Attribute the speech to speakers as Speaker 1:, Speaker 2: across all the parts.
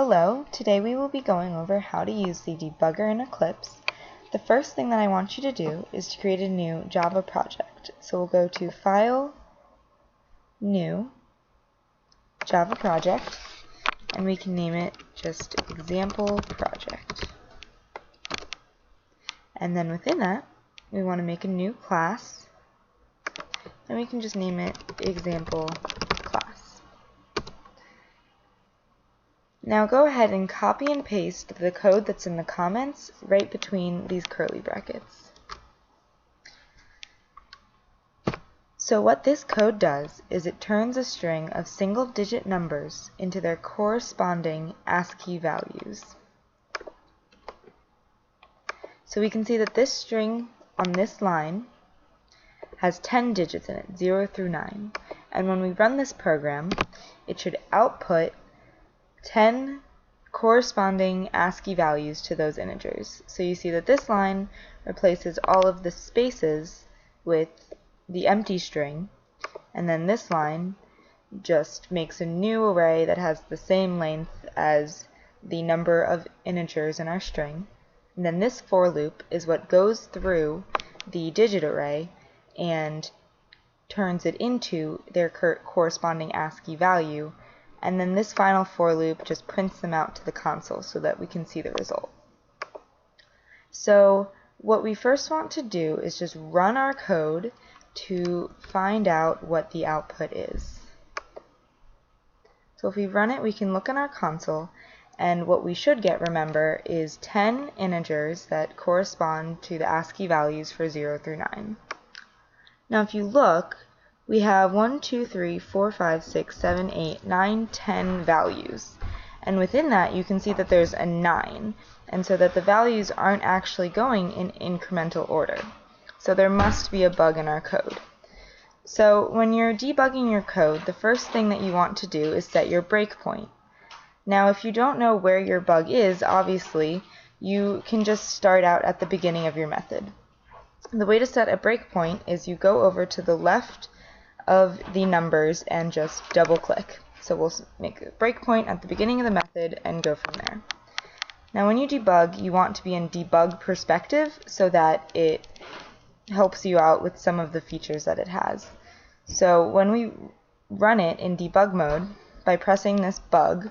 Speaker 1: Hello, today we will be going over how to use the debugger in Eclipse. The first thing that I want you to do is to create a new Java project. So we'll go to File, New, Java Project, and we can name it just Example Project. And then within that, we want to make a new class, and we can just name it Example Class. Now go ahead and copy and paste the code that's in the comments right between these curly brackets. So what this code does is it turns a string of single-digit numbers into their corresponding ASCII values. So we can see that this string on this line has 10 digits in it, 0 through 9. And when we run this program, it should output 10 corresponding ASCII values to those integers. So you see that this line replaces all of the spaces with the empty string, and then this line just makes a new array that has the same length as the number of integers in our string. And then this for loop is what goes through the digit array and turns it into their corresponding ASCII value. And then this final for loop just prints them out to the console so that we can see the result. So what we first want to do is just run our code to find out what the output is. So if we run it, we can look in our console, and what we should get, remember, is 10 integers that correspond to the ASCII values for 0 through 9. Now if you look, we have 1, 2, 3, 4, 5, 6, 7, 8, 9, 10 values. And within that you can see that there's a 9, and so that the values aren't actually going in incremental order. So there must be a bug in our code. So when you're debugging your code, the first thing that you want to do is set your breakpoint. Now if you don't know where your bug is, obviously, you can just start out at the beginning of your method. The way to set a breakpoint is you go over to the left of the numbers and just double click. So we'll make a breakpoint at the beginning of the method and go from there. Now when you debug, you want to be in Debug Perspective so that it helps you out with some of the features that it has. So when we run it in Debug Mode, by pressing this bug,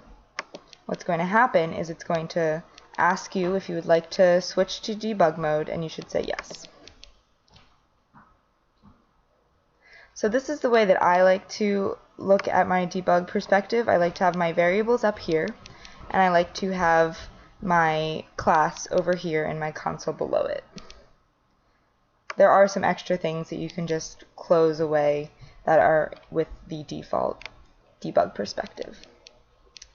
Speaker 1: what's going to happen is it's going to ask you if you would like to switch to Debug Mode, and you should say yes. So this is the way that I like to look at my debug perspective. I like to have my variables up here, and I like to have my class over here and my console below it. There are some extra things that you can just close away that are with the default debug perspective.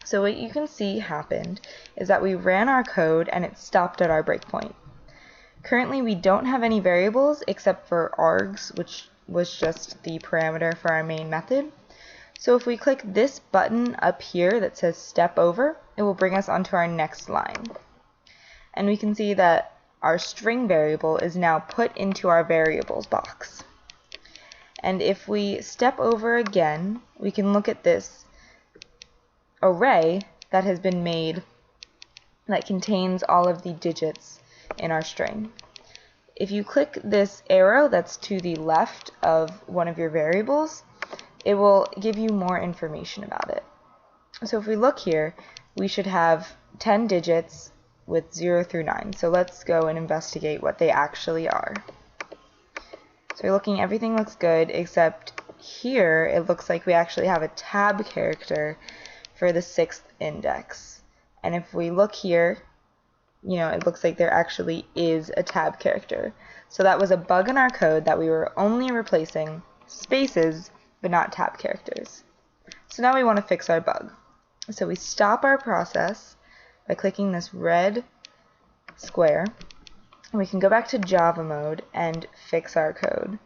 Speaker 1: So what you can see happened is that we ran our code and it stopped at our breakpoint. Currently we don't have any variables except for args, which was just the parameter for our main method. So if we click this button up here that says step over, it will bring us onto our next line. And we can see that our string variable is now put into our variables box. And if we step over again, we can look at this array that has been made that contains all of the digits in our string. If you click this arrow that's to the left of one of your variables, it will give you more information about it. So if we look here, we should have 10 digits with 0 through 9. So let's go and investigate what they actually are. So you're looking, everything looks good, except here it looks like we actually have a tab character for the 6th index. And if we look here, it looks like there actually is a tab character. So that was a bug in our code that we were only replacing spaces but not tab characters. So now we want to fix our bug. So we stop our process by clicking this red square. And we can go back to Java mode and fix our code.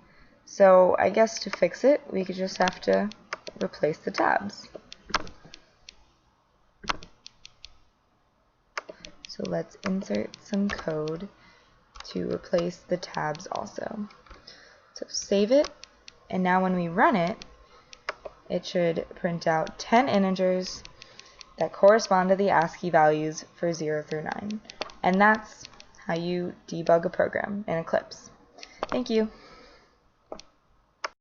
Speaker 1: So I guess to fix it, we could just have to replace the tabs. So let's insert some code to replace the tabs also. So save it, and now when we run it, it should print out 10 integers that correspond to the ASCII values for 0 through 9. And that's how you debug a program in Eclipse. Thank you.